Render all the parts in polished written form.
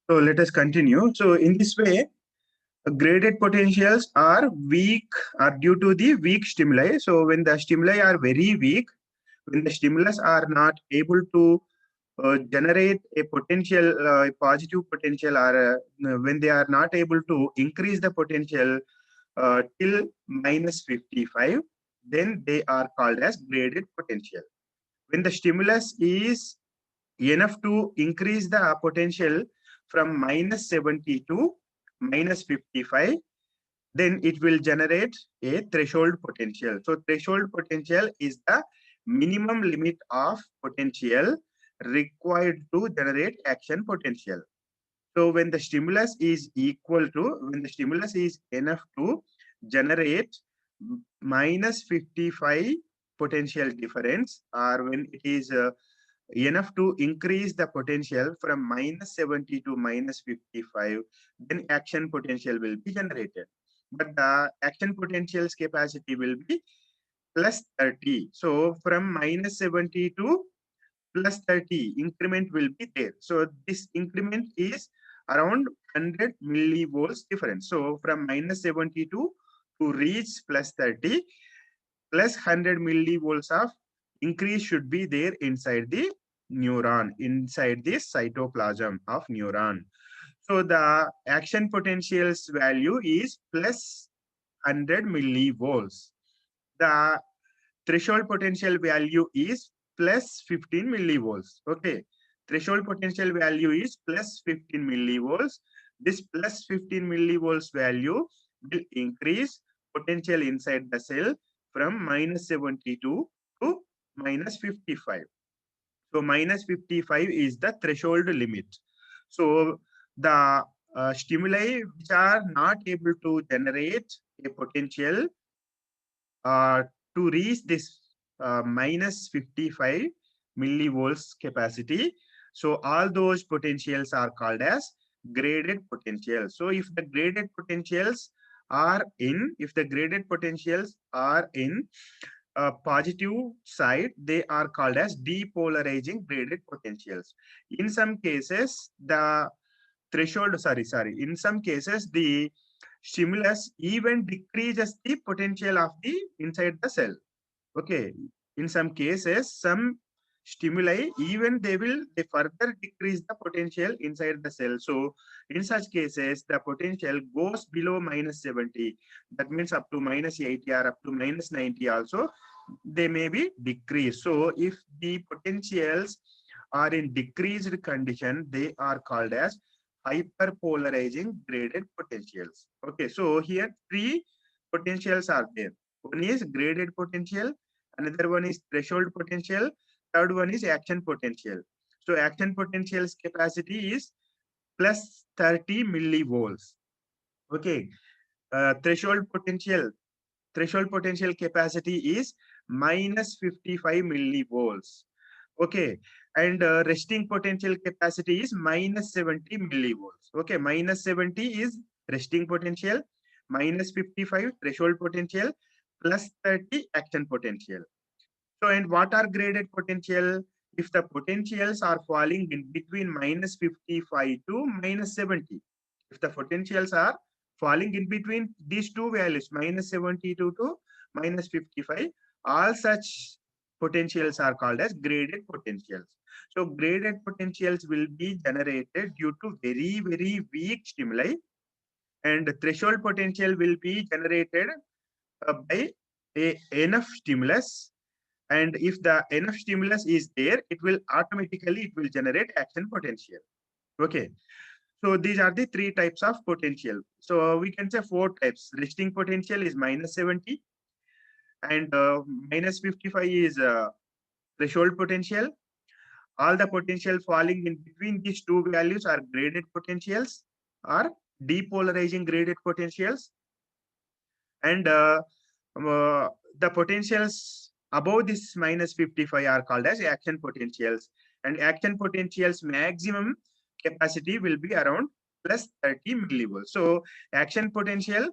So let us continue. So in this way, graded potentials are weak, are due to the weak stimuli. So when the stimuli are very weak, when the stimulus are not able to generate a potential, a positive potential, or when they are not able to increase the potential till minus 55, then they are called as graded potential. When the stimulus is enough to increase the potential from minus 70 to minus 55, then it will generate a threshold potential. So threshold potential is the minimum limit of potential required to generate action potential. So when the stimulus is equal to, when the stimulus is enough to generate minus 55 potential difference, or when it is enough to increase the potential from minus 70 to minus 55, then action potential will be generated. But the action potential's capacity will be plus 30. So from minus 70 to plus 30, increment will be there. So this increment is around 100 millivolts difference. So from minus 72 to reach plus 30, plus 100 millivolts of increase should be there inside the neuron, inside the cytoplasm of neuron. So the action potential's value is plus 100 millivolts. The threshold potential value is plus 15 millivolts. Okay. Threshold potential value is plus 15 millivolts. This plus 15 millivolts value will increase potential inside the cell from minus 72 to minus 55. So minus 55 is the threshold limit. So the stimuli which are not able to generate a potential uh, to reach this minus 55 millivolts capacity. So all those potentials are called as graded potentials. So if the graded potentials are in, if the graded potentials are in positive side, they are called as depolarizing graded potentials. In some cases, the threshold, in some cases, the stimulus even decreases the potential of the inside the cell. Okay. In some cases, some stimuli even they further decrease the potential inside the cell. So in such cases, the potential goes below minus 70. That means up to minus 80 or up to minus 90 also, they may be decreased. So if the potentials are in decreased condition, they are called as hyperpolarizing graded potentials. Okay, so here three potentials are there. One is graded potential, another one is threshold potential, third one is action potential. So action potential's capacity is plus 30 millivolts. Okay, threshold potential capacity is minus 55 millivolts. Okay, and resting potential capacity is minus 70 millivolts. Okay, minus 70 is resting potential, minus 55 threshold potential, plus 30 action potential. So, and what are graded potential? If the potentials are falling in between minus 55 to minus 70, if the potentials are falling in between these two values, minus 72 to minus 55, all such potentials are called as graded potentials. So, graded potentials will be generated due to very, very weak stimuli, and threshold potential will be generated by enough stimulus, and if the enough stimulus is there, it will automatically, it will generate action potential. Okay, so these are the three types of potential. So we can say four types. Resting potential is minus 70, and minus 55 is threshold potential. All the potential falling in between these two values are graded potentials or depolarizing graded potentials, and the potentials above this minus 55 are called as action potentials, and action potentials maximum capacity will be around plus 30 millivolts. So action potential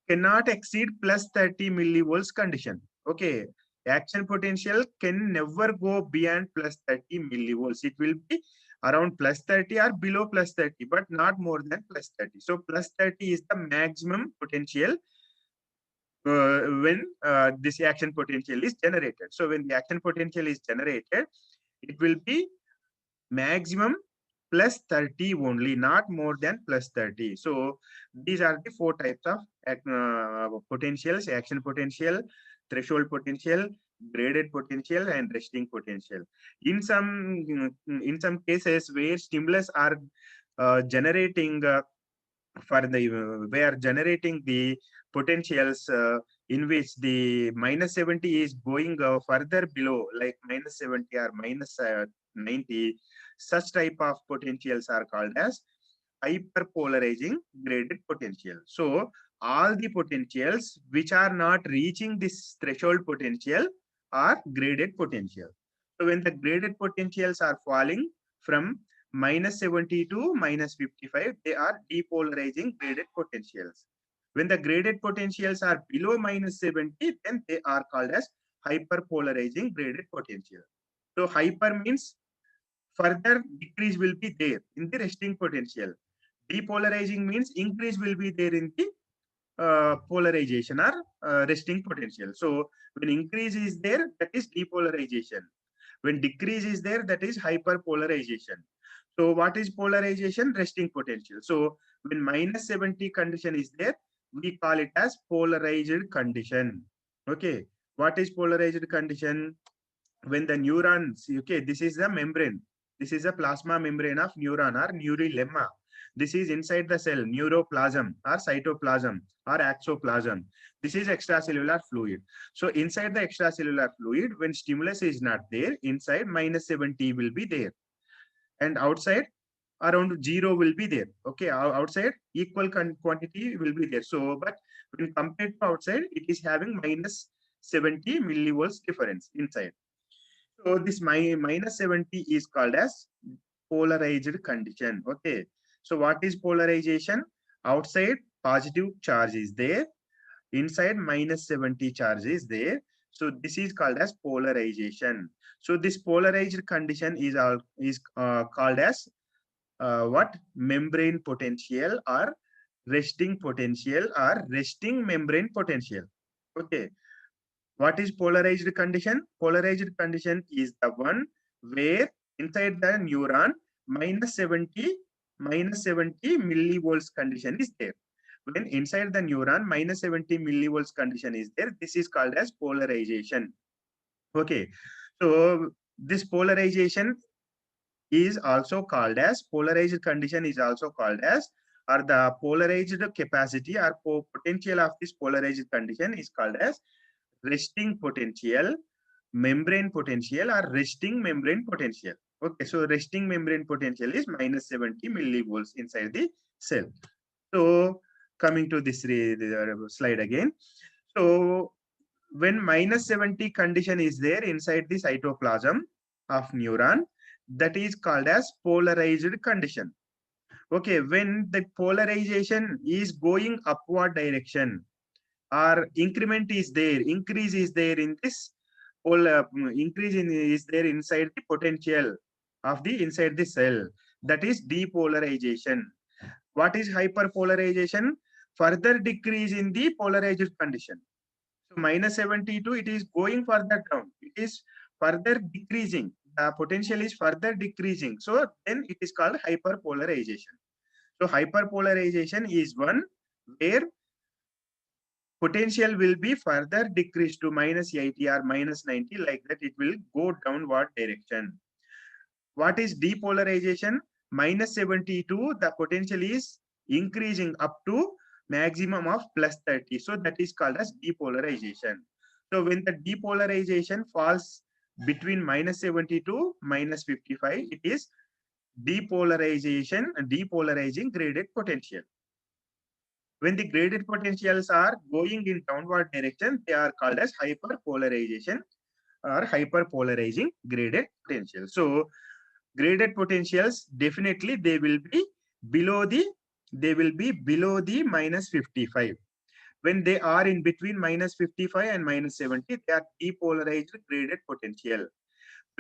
cannot exceed plus 30 millivolts condition. Okay, action potential can never go beyond plus 30 millivolts. It will be around plus 30 or below plus 30, but not more than plus 30. So plus 30 is the maximum potential when this action potential is generated. So when the action potential is generated, it will be maximum plus 30 only, not more than plus 30. So these are the four types of potentials: action potential, threshold potential, graded potential, and resting potential. In some cases where stimulus are generating we are generating the potentials in which the minus 70 is going further below, like minus 70 or minus 90. Such type of potentials are called as hyperpolarizing graded potential. So all the potentials which are not reaching this threshold potential are graded potential. So when the graded potentials are falling from minus 70 to minus 55, they are depolarizing graded potentials. When the graded potentials are below minus 70, then they are called as hyperpolarizing graded potential. So hyper means further decrease will be there in the resting potential. Depolarizing means increase will be there in the polarization or resting potential. So when increase is there, that is depolarization. When decrease is there, that is hyperpolarization. So what is polarization? Resting potential. So when minus 70 condition is there, we call it as polarized condition. Okay. What is polarized condition? When the neurons, okay, this is the membrane. This is a plasma membrane of neuron or neurolemma. This is inside the cell, neuroplasm or cytoplasm or axoplasm. This is extracellular fluid. So inside the extracellular fluid, when stimulus is not there, inside minus 70 will be there. And outside around 0 will be there. Okay, outside equal quantity will be there. So, but when compared to outside, it is having minus 70 millivolts difference inside. So this minus 70 is called as polarized condition. Okay. So what is polarization? Outside positive charge is there. Inside minus 70 charge is there. So this is called as polarization. So this polarized condition is called as what? Membrane potential or resting potential or resting membrane potential. Okay. What is polarized condition? Polarized condition is the one where inside the neuron minus 70 millivolts condition is there. When inside the neuron minus 70 millivolts condition is there, this is called as polarization. Okay. So this polarization is also called as polarized condition is also called as, or the polarized capacity or potential of this polarized condition is called as resting potential, membrane potential, or resting membrane potential. Okay, so resting membrane potential is minus 70 millivolts inside the cell. So coming to this slide again. So when minus 70 condition is there inside the cytoplasm of neuron, that is called as polarized condition. Okay, when the polarization is going upward direction, or increment is there, increase is there in this increase is there inside the potential of the inside the cell, that is depolarization. What is hyperpolarization? Further decrease in the polarized condition. So minus 72, it is going further down, it is further decreasing, the potential is further decreasing, so then it is called hyperpolarization. So hyperpolarization is one where potential will be further decreased to minus 80 or minus 90, like that it will go downward direction. What is depolarization? Minus 72, the potential is increasing up to maximum of plus 30. So that is called as depolarization. So when the depolarization falls between minus 70 to minus 55, it is depolarization, depolarizing graded potential. When the graded potentials are going in downward direction, they are called as hyperpolarization or hyperpolarizing graded potential. So graded potentials, definitely they will be below the minus 55. When they are in between minus 55 and minus 70, they are depolarized graded potential.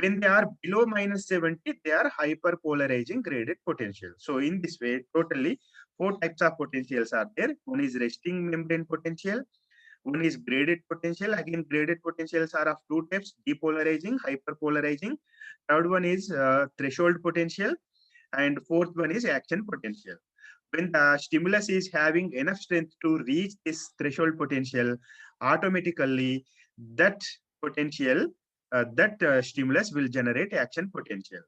When they are below minus 70, they are hyperpolarizing graded potential. So in this way, totally 4 types of potentials are there. One is resting membrane potential. One is graded potential. Again, graded potentials are of 2 types: depolarizing, hyperpolarizing. Third one is threshold potential, and fourth one is action potential. When the stimulus is having enough strength to reach this threshold potential, automatically that potential, stimulus will generate action potential.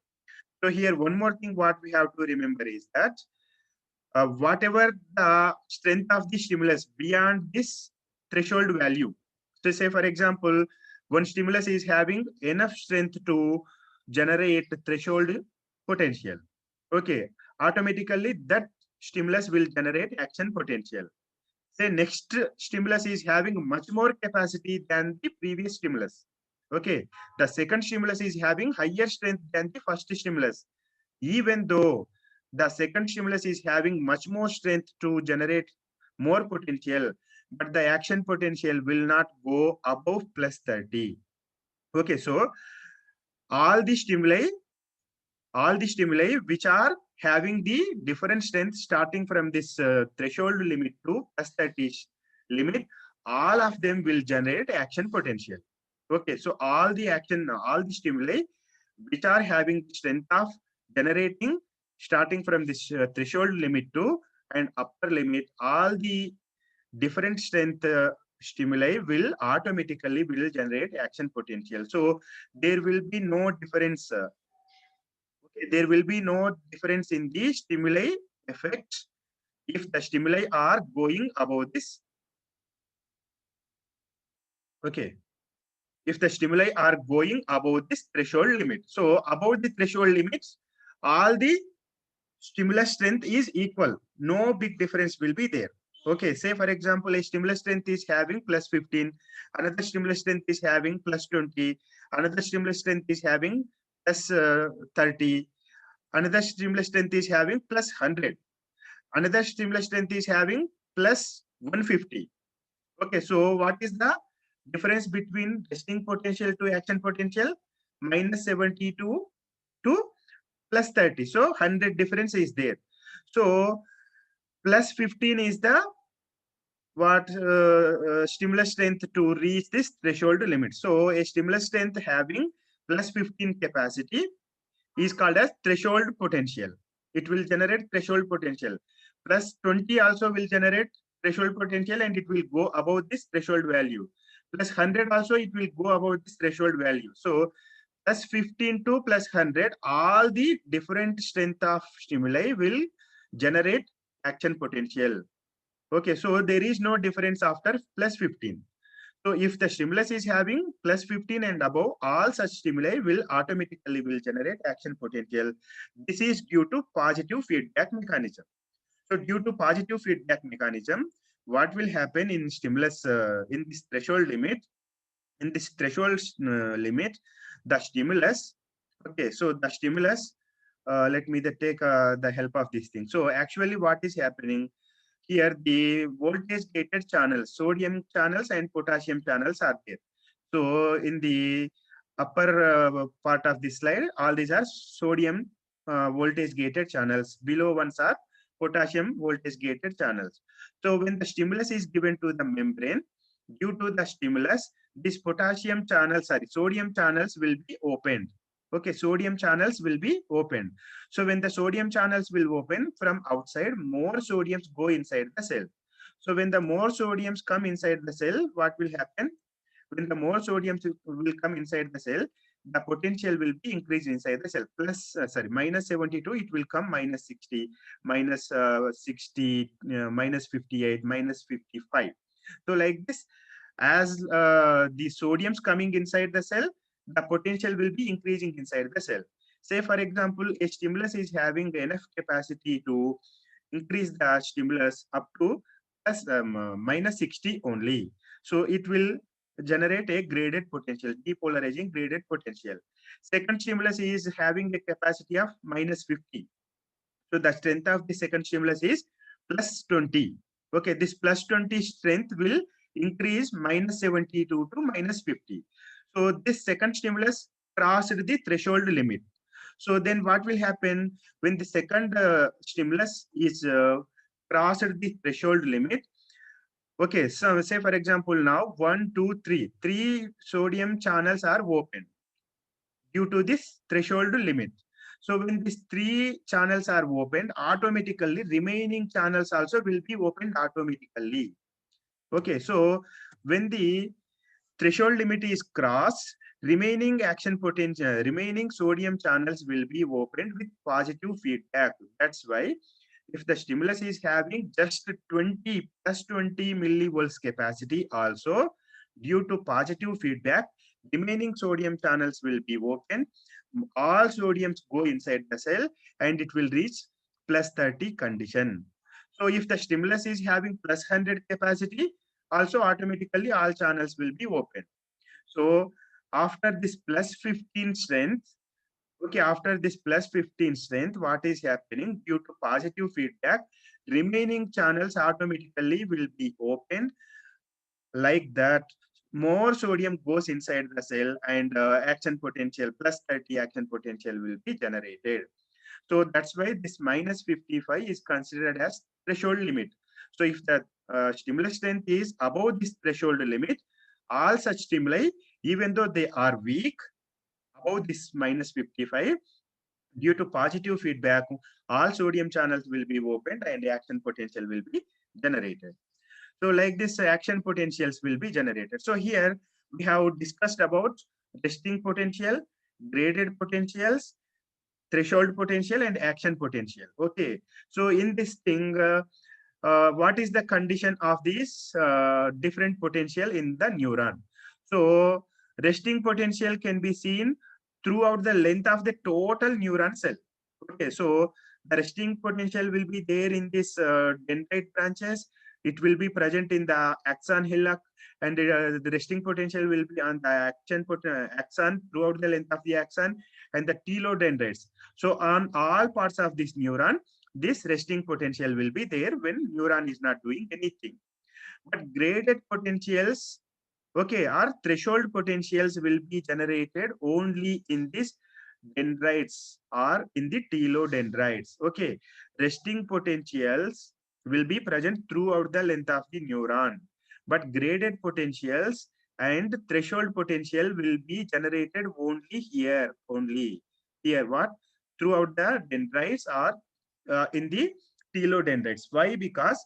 So here, one more thing what we have to remember is that whatever the strength of the stimulus beyond this threshold value. So say for example, one stimulus is having enough strength to generate threshold potential. Okay, automatically that stimulus will generate action potential. Say next stimulus is having much more capacity than the previous stimulus. Okay, the second stimulus is having higher strength than the first stimulus. Even though the second stimulus is having much more strength to generate more potential, but the action potential will not go above plus 30. Okay, so all the stimuli, all the stimuli which are having the different strength starting from this threshold limit to plus 30 limit, all of them will generate action potential. Okay, so all the stimuli which are having strength of generating starting from this threshold limit to and upper limit, all the different strength stimuli will automatically will generate action potential. So there will be no difference. Okay, there will be no difference in the stimuli effect if the stimuli are going above this. Okay, if the stimuli are going above this threshold limit. So above the threshold limits, all the stimulus strength is equal. No big difference will be there. Okay, say for example, a stimulus strength is having plus 15, another stimulus strength is having plus 20, another stimulus strength is having plus 30, another stimulus strength is having plus 100, another stimulus strength is having plus 150. Okay, so what is the difference between resting potential to action potential? Minus 72 to plus 30. So 100 difference is there. So plus 15 is the what stimulus strength to reach this threshold limit. So a stimulus strength having plus 15 capacity is called as threshold potential. It will generate threshold potential. Plus 20 also will generate threshold potential and it will go above this threshold value. Plus 100 also it will go above this threshold value. So plus 15 to plus 100, all the different strength of stimuli will generate action potential. Okay, so there is no difference after plus 15. So if the stimulus is having plus 15 and above, all such stimuli will automatically will generate action potential. This is due to positive feedback mechanism. So due to positive feedback mechanism, what will happen in stimulus in this threshold limit? In this threshold limit, the stimulus. Okay, so the stimulus. Let me take the help of this thing. So actually, what is happening? Here the voltage gated channels, sodium channels and potassium channels are there. So in the upper part of this slide, all these are sodium voltage gated channels. Below ones are potassium voltage gated channels. So when the stimulus is given to the membrane, due to the stimulus, this potassium channels, sorry, sodium channels will be opened. Okay, sodium channels will be opened. So when the sodium channels will open from outside, more sodiums go inside the cell. So when the more sodiums come inside the cell, what will happen? When the more sodiums will come inside the cell, the potential will be increased inside the cell. Plus, sorry, minus 72, it will come minus 60, minus 60, minus 58, minus 55. So like this, as the sodiums coming inside the cell, the potential will be increasing inside the cell. Say, for example, a stimulus is having enough capacity to increase the stimulus up to plus minus 60 only. So it will generate a graded potential, depolarizing graded potential. Second stimulus is having a capacity of minus 50. So the strength of the second stimulus is plus 20. Okay, this plus 20 strength will increase minus 72 to minus 50. So this second stimulus crossed the threshold limit. So then what will happen when the second stimulus is crossed the threshold limit? Okay, so say for example now 1, 2, 3, three sodium channels are open due to this threshold limit. So when these three channels are opened, automatically remaining channels also will be opened automatically. Okay, so when the threshold limit is crossed, remaining action potential, remaining sodium channels will be opened with positive feedback. That's why if the stimulus is having just 20 plus 20 millivolts capacity also, due to positive feedback, remaining sodium channels will be open. All sodiums go inside the cell and it will reach plus 30 condition. So if the stimulus is having plus 100 capacity, also automatically all channels will be open. So after this plus 15 strength, okay, after this plus 15 strength, what is happening due to positive feedback, remaining channels automatically will be opened like that. More sodium goes inside the cell and action potential plus 30 action potential will be generated. So that's why this minus 55 is considered as threshold limit. So if the stimulus strength is above this threshold limit, all such stimuli, even though they are weak, above this minus 55, due to positive feedback, all sodium channels will be opened and action potential will be generated. So like this, action potentials will be generated. So here we have discussed about resting potential, graded potentials, threshold potential, and action potential. Okay. So in this thing, what is the condition of these different potential in the neuron? So resting potential can be seen throughout the length of the total neuron cell. Okay, so the resting potential will be there in this dendrite branches. It will be present in the axon hillock, and the resting potential will be on the axon throughout the length of the axon and the telodendrites. So on all parts of this neuron, this resting potential will be there when neuron is not doing anything. But graded potentials, okay, or threshold potentials will be generated only in this dendrites or in the telodendrites. Okay, resting potentials will be present throughout the length of the neuron, but graded potentials and threshold potential will be generated only here, only here. What? Throughout the dendrites or in the telodendrites. Why? Because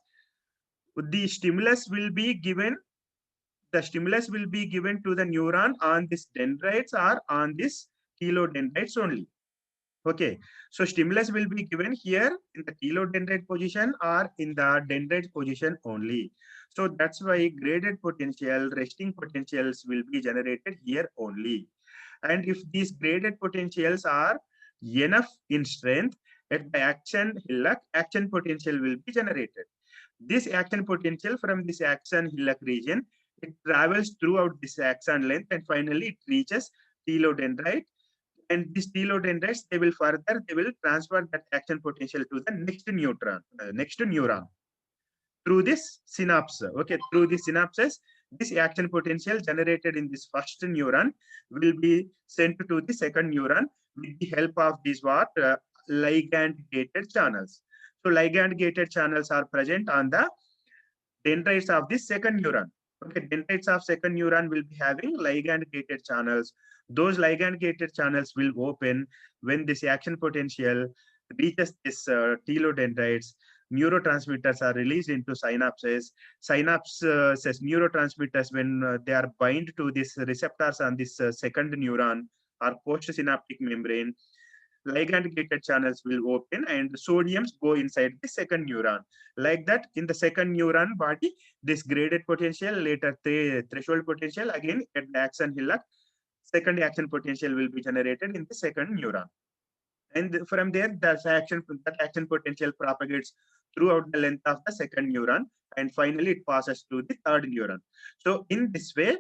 the stimulus will be given, the stimulus will be given to the neuron on this dendrites or on this telodendrites only. Okay, so stimulus will be given here in the telodendrite position or in the dendrite position only. So that's why graded potential, resting potentials will be generated here only. And if these graded potentials are enough in strength, at the action hillock, action potential will be generated. This action potential from this axon hillock region, it travels throughout this axon length and finally it reaches telodendrite. And these telodendrites, they will transfer that action potential to the next neuron through this synapse. Okay, through the synapses, this action potential generated in this first neuron will be sent to the second neuron with the help of these ligand gated channels. So ligand gated channels are present on the dendrites of the second neuron. Okay, dendrites of second neuron will be having ligand gated channels. Those ligand gated channels will open when this action potential reaches this telodendrites. Neurotransmitters are released into synapses. Synapses neurotransmitters, when they are bind to these receptors on this second neuron or postsynaptic membrane, ligand gated channels will open and sodiums go inside the second neuron. Like that, in the second neuron body, this graded potential, later threshold potential, again at the axon hillock, second action potential will be generated in the second neuron. And from there, that action potential propagates throughout the length of the second neuron, and finally it passes to the third neuron. So in this way,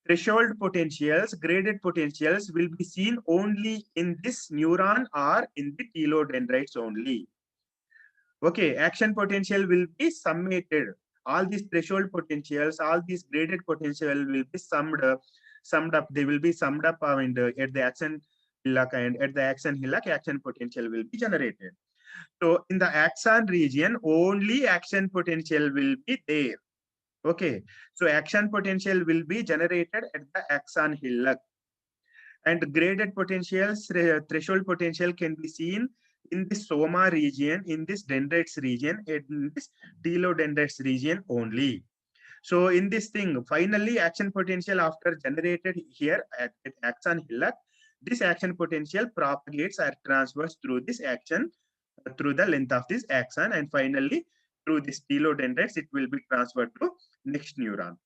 threshold potentials, graded potentials will be seen only in this neuron or in the telodendrites only. Okay, action potential will be summated. All these threshold potentials, all these graded potential will be summed summed up. They will be summed up and at the action hillock, and at the action hillock, action potential will be generated. So in the axon region, only action potential will be there. Okay. So action potential will be generated at the axon hillock. And graded potentials, threshold potential can be seen in the soma region, in this dendrites region, in this telodendrites region only. So in this thing, finally, action potential after generated here at axon hillock, this action potential propagates or transfers through this action, through the length of this axon, and finally through this telodendrites, it will be transferred to next neuron.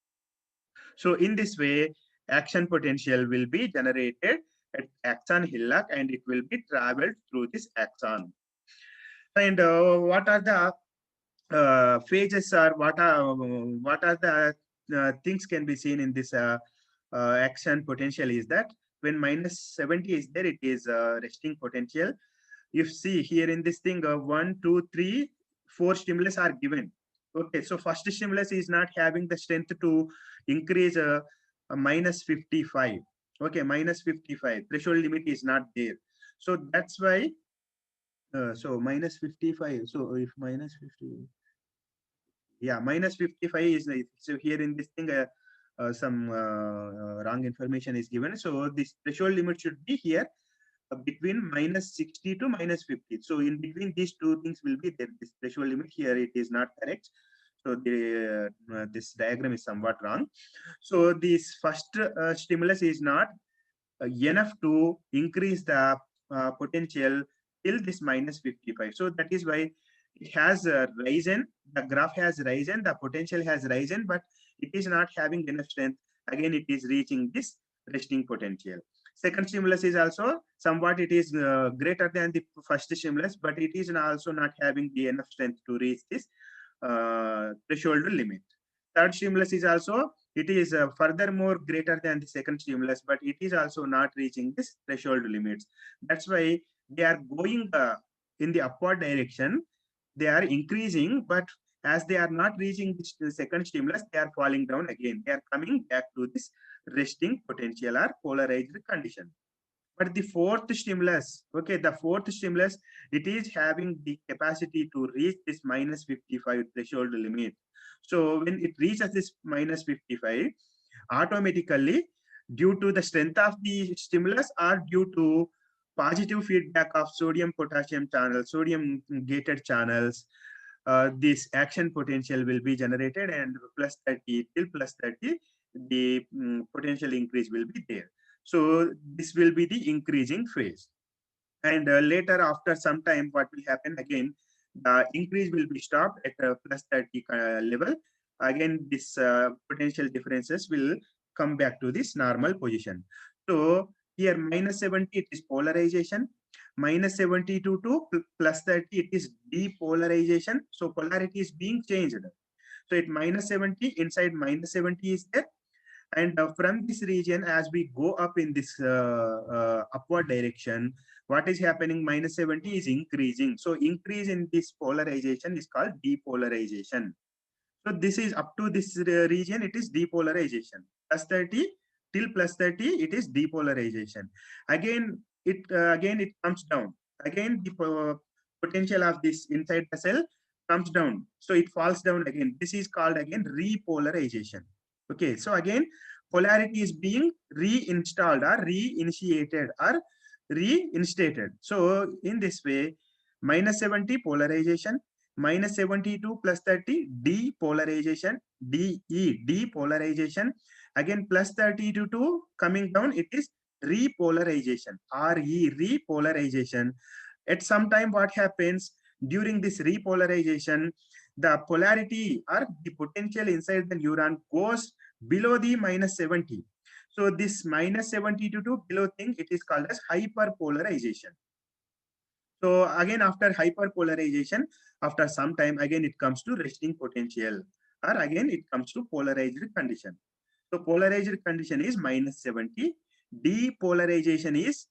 So in this way, action potential will be generated at axon hillock, and it will be traveled through this axon. And what are the phases, or what are the things can be seen in this action potential is that when minus 70 is there, it is resting potential. You see here in this thing, 1, 2, 3, 4 stimulus are given. Okay, so first stimulus is not having the strength to increase minus 55. Okay, minus 55 threshold limit is not there. So that's why so minus 55. So if minus 50, yeah, minus 55 is so here in this thing some wrong information is given. So this threshold limit should be here between minus 60 to minus 50. So in between these two things will be there. This threshold limit here, it is not correct. So the this diagram is somewhat wrong. So this first stimulus is not enough to increase the potential till this minus 55. So that is why it has risen, the graph has risen, the potential has risen, but it is not having enough strength. Again, it is reaching this resting potential. Second stimulus is also somewhat, it is greater than the first stimulus, but it is also not having the enough strength to reach this threshold limit. Third stimulus is also, it is furthermore greater than the second stimulus, but it is also not reaching this threshold limits. That's why they are going in the upward direction. They are increasing, but as they are not reaching the second stimulus, they are falling down again. They are coming back to this resting potential or polarized condition. But the fourth stimulus, okay, the fourth stimulus, it is having the capacity to reach this minus 55 threshold limit. So when it reaches this minus 55, automatically, due to the strength of the stimulus or due to positive feedback of sodium potassium channels, sodium gated channels, this action potential will be generated, and plus 30 till plus 30, the potential increase will be there. So this will be the increasing phase. And later, after some time, what will happen again, the increase will be stopped at plus 30 level. Again, this potential differences will come back to this normal position. So here minus 70, it is polarization. Minus 72 to plus 30, it is depolarization. So polarity is being changed. So at minus 70, inside minus 70 is there. And from this region, as we go up in this upward direction, what is happening? Minus 70 is increasing. So increase in this polarization is called depolarization. So this is up to this region, it is depolarization. Plus 30 till plus 30, it is depolarization. Again, it comes down. Again, the potential of this inside the cell comes down. So it falls down again. This is called again repolarization. Okay, so again, polarity is being reinstalled or reinitiated or reinstated. So in this way, minus 70 polarization, minus 72 plus 30 depolarization, depolarization. Again, plus 30 to 2 coming down, it is repolarization, repolarization. At some time, what happens during this repolarization, the polarity or the potential inside the neuron goes below the minus 70. So this minus 70 to 2 below thing, it is called as hyperpolarization. So again, after hyperpolarization, after some time, again it comes to resting potential, or again it comes to polarized condition. So polarized condition is minus 70. Depolarization is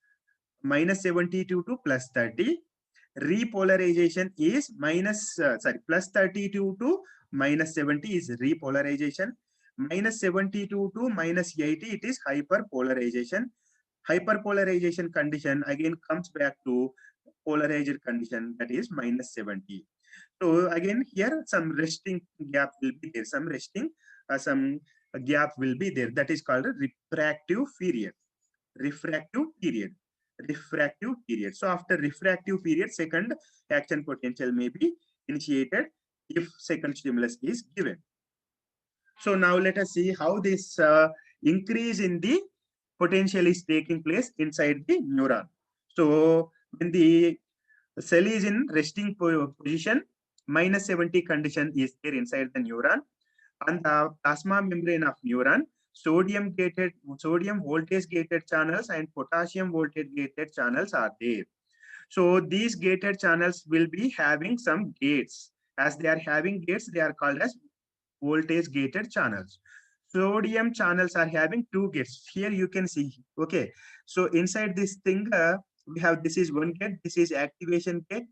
minus 72 to plus 30. Repolarization is minus plus 32 to minus 70 is repolarization. minus 72 to minus 80, it is hyperpolarization. Hyperpolarization condition again comes back to polarized condition, that is minus 70. So again here some resting gap will be there, some gap will be there, that is called a refractive period. Refractive period. Refractive period. So after refractive period, second action potential may be initiated if second stimulus is given. So now let us see how this increase in the potential is taking place inside the neuron. So when the cell is in resting position, minus 70 condition is there inside the neuron. On the plasma membrane of neuron, sodium voltage gated channels and potassium voltage gated channels are there. So these gated channels will be having some gates. As they are having gates, they are called as voltage gated channels. Sodium channels are having two gates. Here you can see. Okay. So inside this thing, we have, this is one gate, this is activation gate,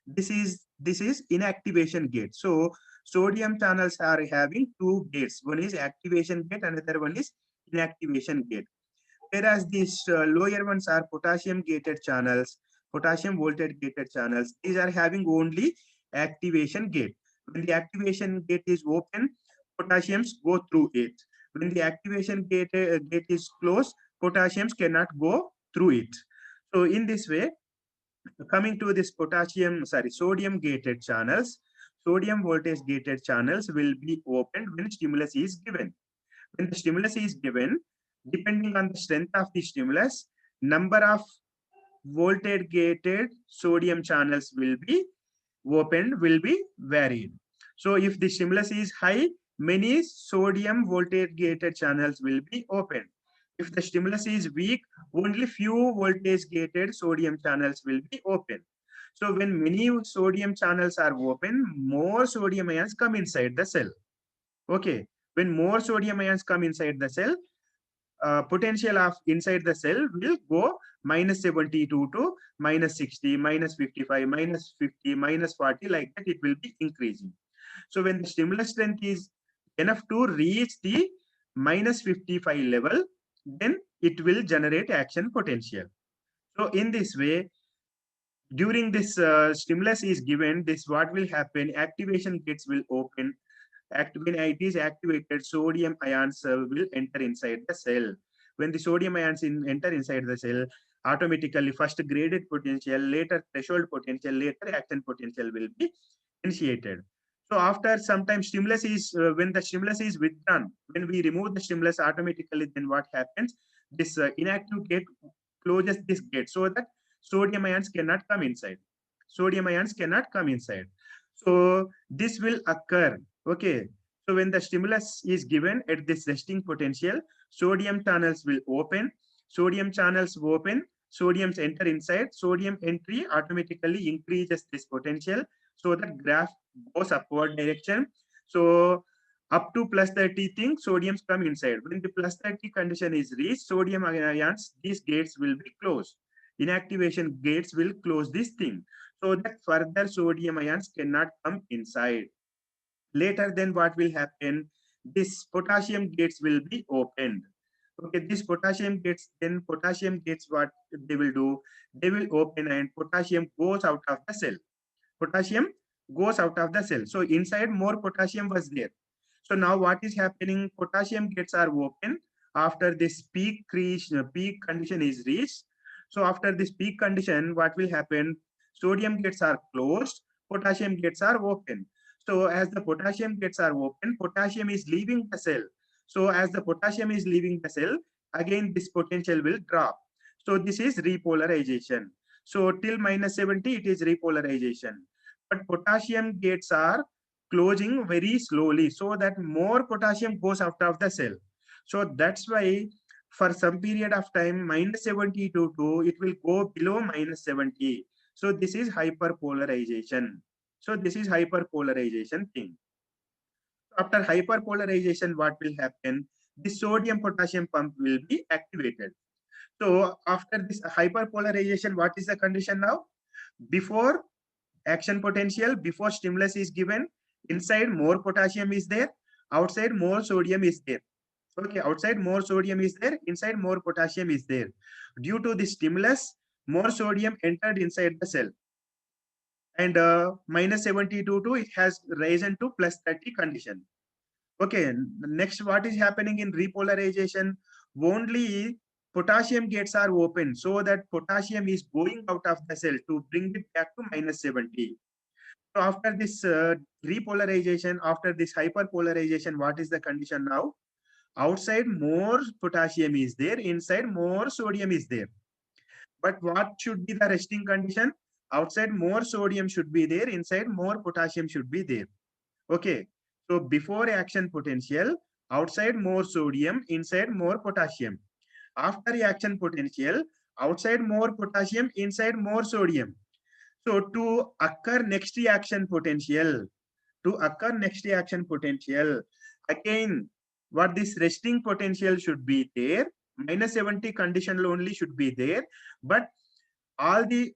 this is inactivation gate. So sodium channels are having two gates. One is activation gate, another one is inactivation gate. Whereas these lower ones are potassium gated channels, potassium voltage gated channels. These are having only activation gate. When the activation gate is open, potassiums go through it. When the activation gate is closed, potassiums cannot go through it. So in this way, coming to this sodium gated channels, sodium voltage gated channels will be opened when stimulus is given. When the stimulus is given, depending on the strength of the stimulus, number of voltage gated sodium channels will be opened, will be varied. So if the stimulus is high, many sodium voltage gated channels will be opened. If the stimulus is weak, only few voltage gated sodium channels will be open. So when many sodium channels are open, more sodium ions come inside the cell. Okay. When more sodium ions come inside the cell, potential of inside the cell will go minus 72 to minus 60, minus 55, minus 50, minus 40, like that it will be increasing. So when the stimulus strength is enough to reach the minus 55 level, then it will generate action potential. So in this way, during this stimulus is given, this what will happen, activation gates will open. When it is activated, sodium ions will enter inside the cell. When the sodium ions enter inside the cell, automatically first graded potential, later threshold potential, later action potential will be initiated. So after some time, stimulus is when the stimulus is withdrawn, when we remove the stimulus, automatically then what happens? This inactive gate closes this gate so that sodium ions cannot come inside. Sodium ions cannot come inside. So this will occur. Okay. So when the stimulus is given at this resting potential, sodium channels will open. Sodium channels open. Sodiums enter inside. Sodium entry automatically increases this potential, so that graph goes upward direction. So up to plus 30 thing, sodiums come inside. When the plus 30 condition is reached, sodium ions, these gates will be closed. Inactivation gates will close this thing, so that further sodium ions cannot come inside. Later, then what will happen? This potassium gates will be opened. Okay, this potassium gates, then potassium gates, what they will do? They will open and potassium goes out of the cell. Potassium goes out of the cell. So inside more potassium was there. So now what is happening? Potassium gates are open after this peak condition is reached. So after this peak condition, what will happen? Sodium gates are closed, potassium gates are open. So as the potassium gates are open, potassium is leaving the cell. So as the potassium is leaving the cell, again this potential will drop. So this is repolarization. So till minus 70, it is repolarization. But potassium gates are closing very slowly, so that more potassium goes out of the cell. So that's why for some period of time, minus 70 to 2, it will go below minus 70. So this is hyperpolarization. So this is hyperpolarization thing. After hyperpolarization, what will happen? The sodium potassium pump will be activated. So after this hyperpolarization, what is the condition now? Before action potential, before stimulus is given, inside more potassium is there. outside more sodium is there. Okay, outside more sodium is there, inside more potassium is there. Due to the stimulus, more sodium entered inside the cell. And minus 72 to it has risen to plus 30 condition. Okay, next what is happening in repolarization? Only potassium gates are open so that potassium is going out of the cell to bring it back to minus 70. So after this repolarization, after this hyperpolarization, what is the condition now? Outside more potassium is there, inside more sodium is there. But what should be the resting condition? Outside more sodium should be there, inside more potassium should be there. Okay, so before action potential, outside more sodium, inside more potassium. After action potential, outside more potassium, inside more sodium. So to occur next reaction potential, again, what this resting potential should be there, minus 70 condition only should be there, but all the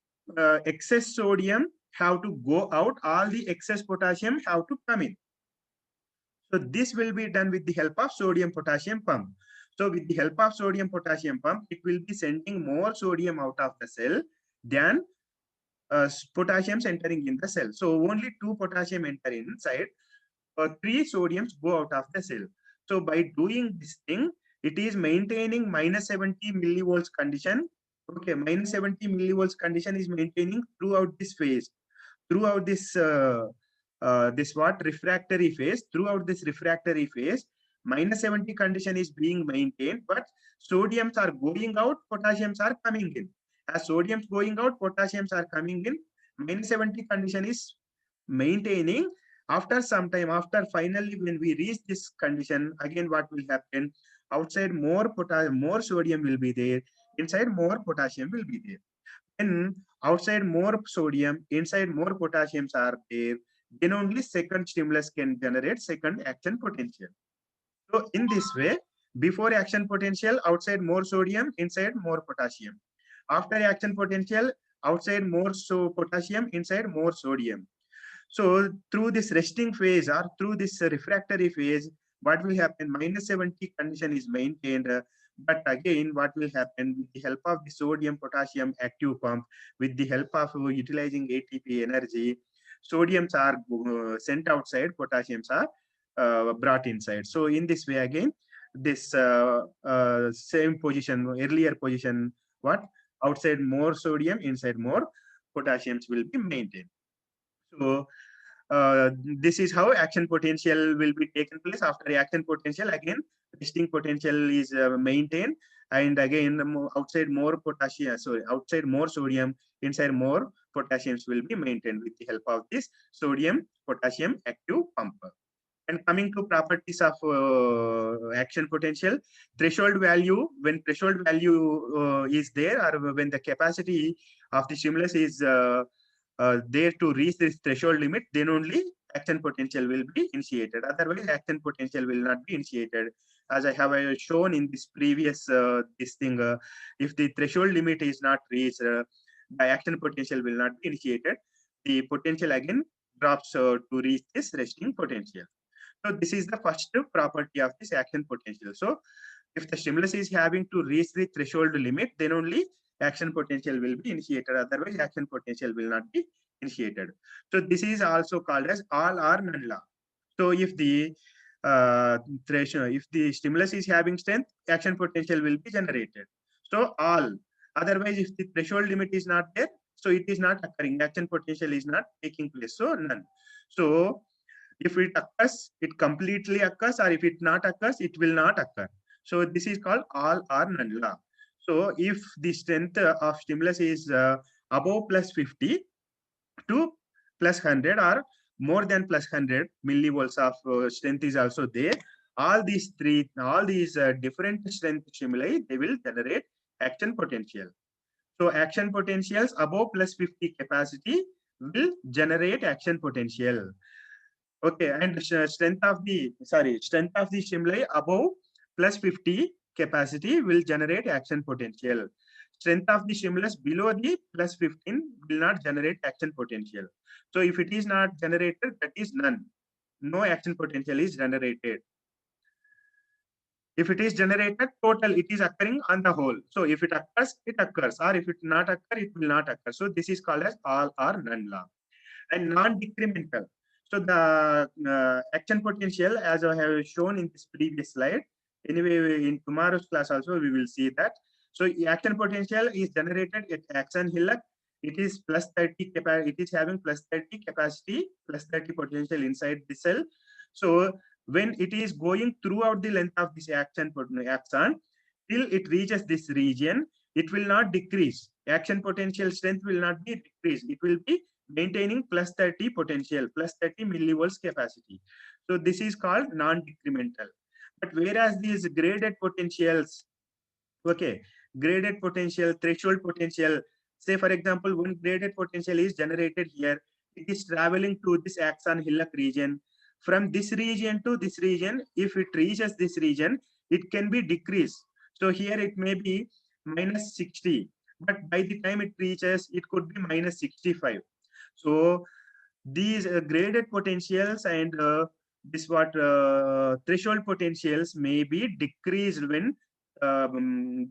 excess sodium have to go out, all the excess potassium have to come in. So this will be done with the help of sodium potassium pump. So with the help of sodium potassium pump, it will be sending more sodium out of the cell than potassiums entering in the cell. So only 2 potassium enter inside, 3 sodiums go out of the cell. So by doing this thing, it is maintaining minus 70 millivolts condition. Okay, minus 70 millivolts condition is maintaining throughout this phase, throughout this this what refractory phase. Throughout this refractory phase, minus 70 condition is being maintained, but sodiums are going out, potassiums are coming in. As sodiums going out, potassiums are coming in, minus 70 condition is maintaining. After some time, after finally when we reach this condition, again what will happen? Outside more potassium, more sodium will be there, inside more potassium will be there. When outside more sodium, inside more potassiums are there, then only second stimulus can generate second action potential. So in this way, before action potential, outside more sodium, inside more potassium. After action potential, outside more potassium, inside more sodium. So through this resting phase or through this refractory phase, what will happen? Minus 70 condition is maintained. But again, what will happen with the help of the sodium potassium active pump, with the help of utilizing ATP energy, sodiums are sent outside, potassiums are brought inside. So in this way, again, this same position, earlier position, what? Outside more sodium, inside more potassiums will be maintained. So this is how action potential will be taken place. After action potential, again resting potential is maintained, and again outside more potassium, sorry, outside more sodium, inside more potassiums will be maintained with the help of this sodium potassium active pump. And coming to properties of action potential, threshold value, when threshold value is there, or when the capacity of the stimulus is there to reach this threshold limit, then only action potential will be initiated. Otherwise, action potential will not be initiated. As I have shown in this previous this thing, if the threshold limit is not reached, the action potential will not be initiated. The potential again drops to reach this resting potential. So this is the first property of this action potential. So if the stimulus is having to reach the threshold limit, then only action potential will be initiated. Otherwise, action potential will not be initiated. So this is also called as all or none law. So if the threshold, if the stimulus is having strength, action potential will be generated. So all. Otherwise, if the threshold limit is not there, so it is not occurring. Action potential is not taking place. So none. So if it occurs, it completely occurs, or if it not occurs, it will not occur. So this is called all or none law. So if the strength of stimulus is above plus 50 to plus 100, or more than plus 100 millivolts of strength is also there, all these different strength stimuli, they will generate action potential. So action potentials above plus 50 capacity will generate action potential. Okay, and strength of the stimuli above plus 50 capacity will generate action potential. Strength of the stimulus below the plus 15 will not generate action potential. So if it is not generated, that is none. no action potential is generated. If it is generated, total, it is occurring on the whole. So if it occurs, it occurs, or if it not occur, it will not occur. So this is called as all or none law. And non-decremental. So the action potential, as I have shown in this previous slide, anyway, in tomorrow's class also we will see that. So action potential is generated at axon hillock. It is plus 30 capacity. It is having plus 30 capacity, plus 30 potential inside the cell. So when it is going throughout the length of this axon till it reaches this region, it will not decrease. Action potential strength will not be decreased. It will be maintaining plus 30 potential, plus 30 millivolts capacity. So this is called non-decremental. But whereas these graded potentials, okay, graded potential, threshold potential, say for example, one graded potential is generated here. It is traveling to this axon hillock region. From this region to this region, if it reaches this region, it can be decreased. So here it may be minus 60, but by the time it reaches, it could be minus 65. So these graded potentials and threshold potentials may be decreased when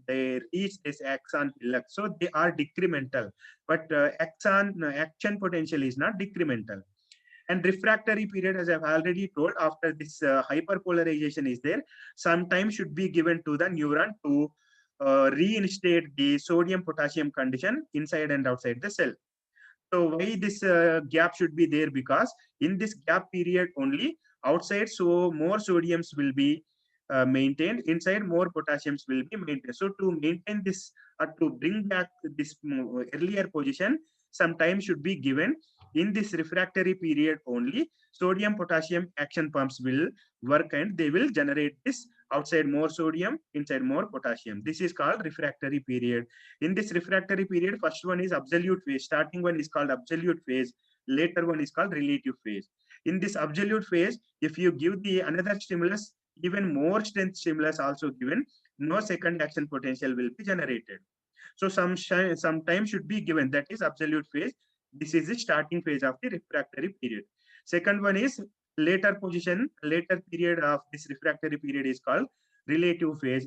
they reach this axon hillock. So they are decremental, but action potential is not decremental. And refractory period, as I've already told, after this hyperpolarization is there, some time should be given to the neuron to reinstate the sodium potassium condition inside and outside the cell. So why this gap should be there? Because in this gap period only, outside, so more sodiums will be maintained, inside more potassiums will be maintained. So to maintain this, or to bring back this earlier position, some time should be given. In this refractory period only, sodium potassium action pumps will work and they will generate this outside more sodium, inside more potassium. This is called refractory period. In this refractory period, first one is absolute phase. Starting one is called absolute phase. Later one is called relative phase. In this absolute phase, if you give the another stimulus, even more strength stimulus also given, no second action potential will be generated. So some time should be given. That is absolute phase. This is the starting phase of the refractory period. Second one is later position. Later period of this refractory period is called relative phase.